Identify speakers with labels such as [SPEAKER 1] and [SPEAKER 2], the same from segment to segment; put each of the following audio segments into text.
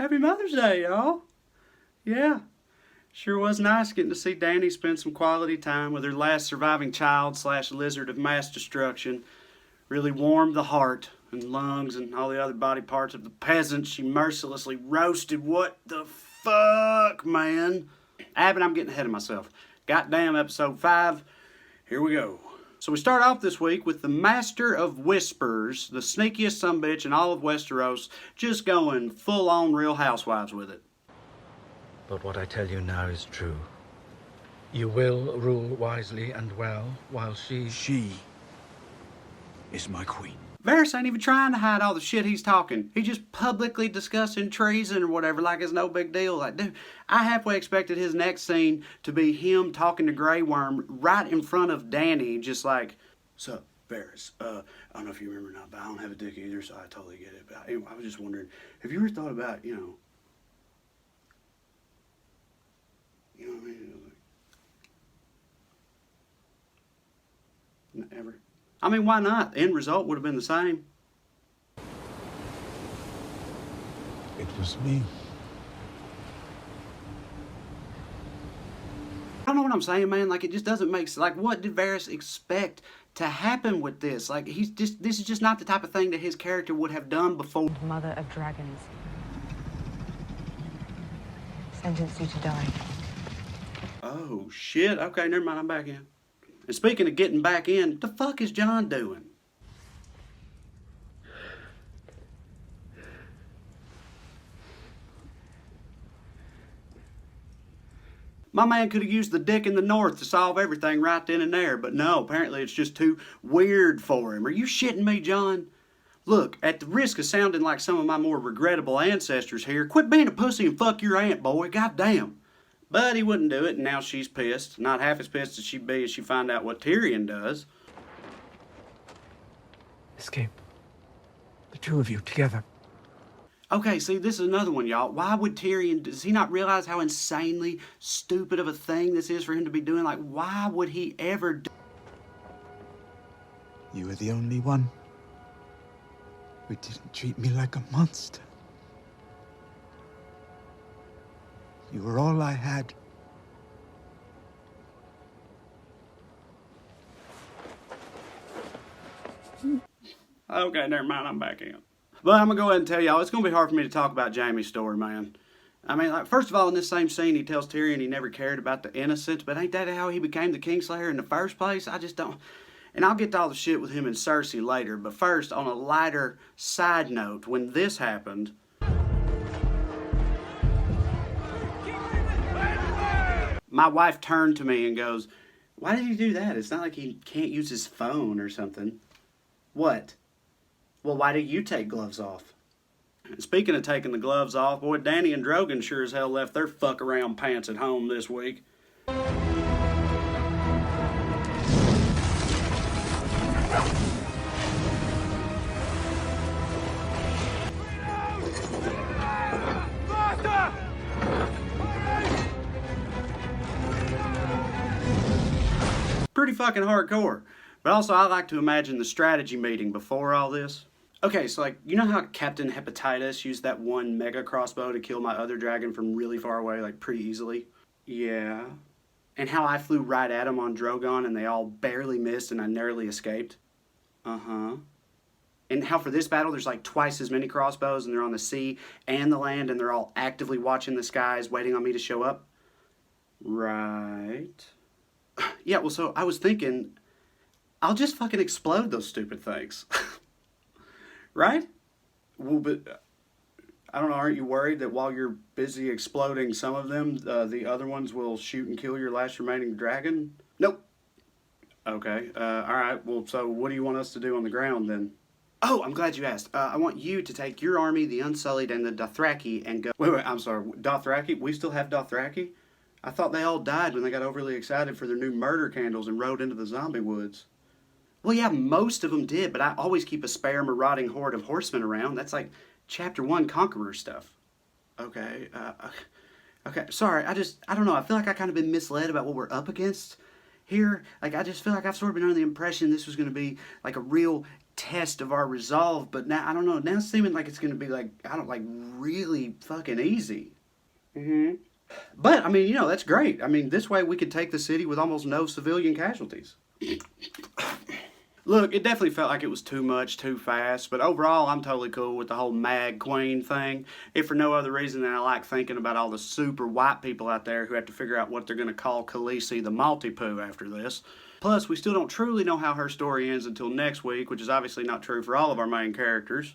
[SPEAKER 1] Happy Mother's Day, y'all. Yeah. Sure was nice getting to see Dany spend some quality time with her last surviving child / lizard of mass destruction. Really warmed the heart and lungs and all the other body parts of the peasants she mercilessly roasted. What the fuck, man? But I'm getting ahead of myself. GoTdam episode 5. Here we go. So we start off this week with the Master of Whispers, the sneakiest sumbitch in all of Westeros, just going full-on Real Housewives with it.
[SPEAKER 2] But what I tell you now is true. You will rule wisely and well, while she
[SPEAKER 3] is my queen.
[SPEAKER 1] Varys ain't even trying to hide all the shit he's talking. He's just publicly discussing treason or whatever like it's no big deal. Like, dude, I halfway expected his next scene to be him talking to Grey Worm right in front of Dany, just like, "Sup, Varys, I don't know if you remember or not, but I don't have a dick either, so I totally get it. But anyway, I was just wondering, have you ever thought about, you know what I mean? Never. I mean, why not? The end result would have been the same.
[SPEAKER 3] It was me.
[SPEAKER 1] I don't know what I'm saying, man. Like, it just doesn't make sense. Like, what did Varys expect to happen with this? Like, this is just not the type of thing that his character would have done before.
[SPEAKER 4] Mother of dragons. Sentence you to die.
[SPEAKER 1] Oh, shit. Okay, never mind. I'm back in. And speaking of getting back in, what the fuck is Jon doing? My man could have used the dick in the north to solve everything right then and there, but no, apparently it's just too weird for him. Are you shitting me, Jon? Look, at the risk of sounding like some of my more regrettable ancestors here, quit being a pussy and fuck your aunt, boy. Goddamn. But he wouldn't do it, and now she's pissed. Not half as pissed as she'd be as she find out what Tyrion does.
[SPEAKER 3] Escape. The two of you together.
[SPEAKER 1] Okay, see, this is another one, y'all. Why would Tyrion, does he not realize how insanely stupid of a thing this is for him to be doing? Like, why would he ever do...
[SPEAKER 3] You were the only one who didn't treat me like a monster. You were all I had.
[SPEAKER 1] Okay, never mind, I'm back in. But I'm going to go ahead and tell y'all, it's going to be hard for me to talk about Jaime's story, man. I mean, like, first of all, in this same scene, he tells Tyrion he never cared about the innocents, but ain't that how he became the Kingslayer in the first place? I just don't... And I'll get to all the shit with him and Cersei later, but first, on a lighter side note, when this happened... My wife turned to me and goes, "Why did he do that? It's not like he can't use his phone or something." What? Well, why did you take gloves off? And speaking of taking the gloves off, boy, Dany and Drogon sure as hell left their fuck around pants at home this week. Pretty fucking hardcore. But also, I like to imagine the strategy meeting before all this. Okay, so like, you know how Captain Hepatitis used that one mega crossbow to kill my other dragon from really far away, like pretty easily? Yeah. And how I flew right at him on Drogon and they all barely missed and I narrowly escaped? Uh-huh. And how for this battle there's like twice as many crossbows and they're on the sea and the land and they're all actively watching the skies waiting on me to show up? Right. Yeah, well, so I was thinking, I'll just fucking explode those stupid things. Right? Well, but, I don't know, aren't you worried that while you're busy exploding some of them, the other ones will shoot and kill your last remaining dragon? Nope. Okay, alright, well, so what do you want us to do on the ground, then? Oh, I'm glad you asked. I want you to take your army, the Unsullied, and the Dothraki, and go... Wait, I'm sorry, Dothraki? We still have Dothraki? I thought they all died when they got overly excited for their new murder candles and rode into the zombie woods. Well, yeah, most of them did, but I always keep a spare marauding horde of horsemen around. That's like Chapter 1 Conqueror stuff. Okay, okay, sorry, I don't know, I feel like I kind of been misled about what we're up against here. Like, I just feel like I've sort of been under the impression this was going to be like a real test of our resolve, but now, I don't know, now it's seeming like it's gonna be like, I don't like, really fucking easy. But, I mean, you know, that's great. I mean, this way we could take the city with almost no civilian casualties. Look, it definitely felt like it was too much, too fast, but overall, I'm totally cool with the whole Mad Queen thing, if for no other reason than I like thinking about all the super white people out there who have to figure out what they're going to call Khaleesi the Maltipoo after this. Plus, we still don't truly know how her story ends until next week, which is obviously not true for all of our main characters.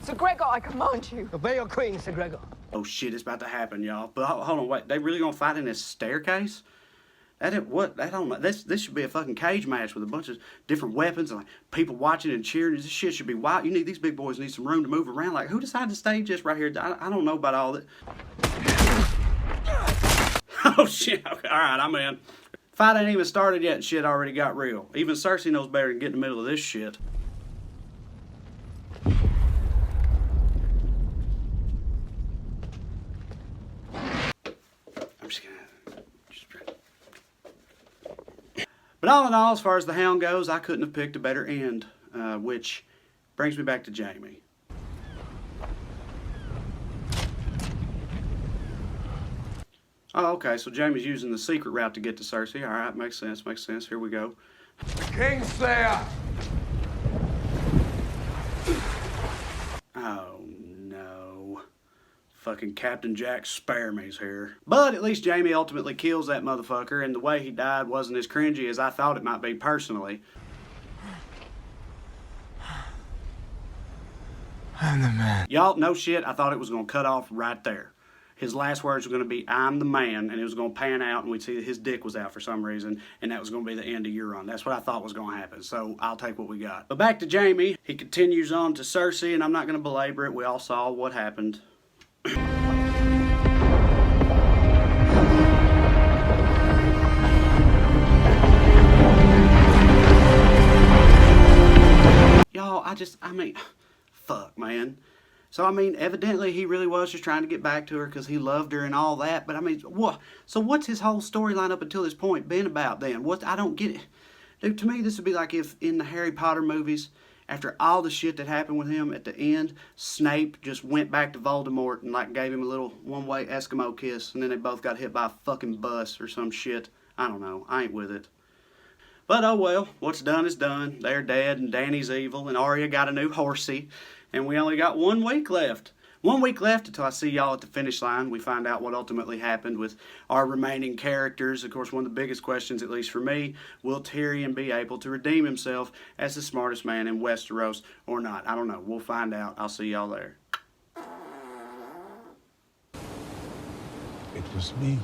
[SPEAKER 5] Sir Gregor, I command you.
[SPEAKER 6] Obey your queen, Sir Gregor.
[SPEAKER 1] Oh shit, it's about to happen, y'all. But hold on, wait, they really gonna fight in this staircase? That ain't what? I don't know. This should be a fucking cage match with a bunch of different weapons and like people watching and cheering. This shit should be wild. You need these big boys need some room to move around. Like who decided to stage this right here? I don't know about all that. Oh shit! Okay, all right, I'm in. Fight ain't even started yet, and shit already got real. Even Cersei knows better than get in the middle of this shit. I'm just gonna. But all in all, as far as the Hound goes, I couldn't have picked a better end, which brings me back to Jaime. Oh, okay, so Jaime's using the secret route to get to Cersei. All right, makes sense, makes sense. Here we go.
[SPEAKER 3] Kingslayer!
[SPEAKER 1] Oh, no. Fucking Captain Jack Spare Me's here. But at least Jaime ultimately kills that motherfucker, and the way he died wasn't as cringy as I thought it might be personally.
[SPEAKER 3] I'm the man.
[SPEAKER 1] Y'all, no shit, I thought it was going to cut off right there. His last words were going to be, "I'm the man," and it was going to pan out, and we'd see that his dick was out for some reason, and that was going to be the end of your run. That's what I thought was going to happen, so I'll take what we got. But back to Jaime. He continues on to Cersei, and I'm not going to belabor it. We all saw what happened. Y'all, I mean, fuck, man. So, I mean, evidently he really was just trying to get back to her because he loved her and all that. But, I mean, what? So what's his whole storyline up until this point been about then? What? I don't get it. Dude, to me, this would be like if in the Harry Potter movies, after all the shit that happened with him at the end, Snape just went back to Voldemort and, like, gave him a little one-way Eskimo kiss. And then they both got hit by a fucking bus or some shit. I don't know. I ain't with it. But, oh well, what's done is done. They're dead, and Dany's evil, and Arya got a new horsey, and we only got 1 week left. 1 week left until I see y'all at the finish line. We find out what ultimately happened with our remaining characters. Of course, one of the biggest questions, at least for me, will Tyrion be able to redeem himself as the smartest man in Westeros or not? I don't know. We'll find out. I'll see y'all there.
[SPEAKER 3] It was me.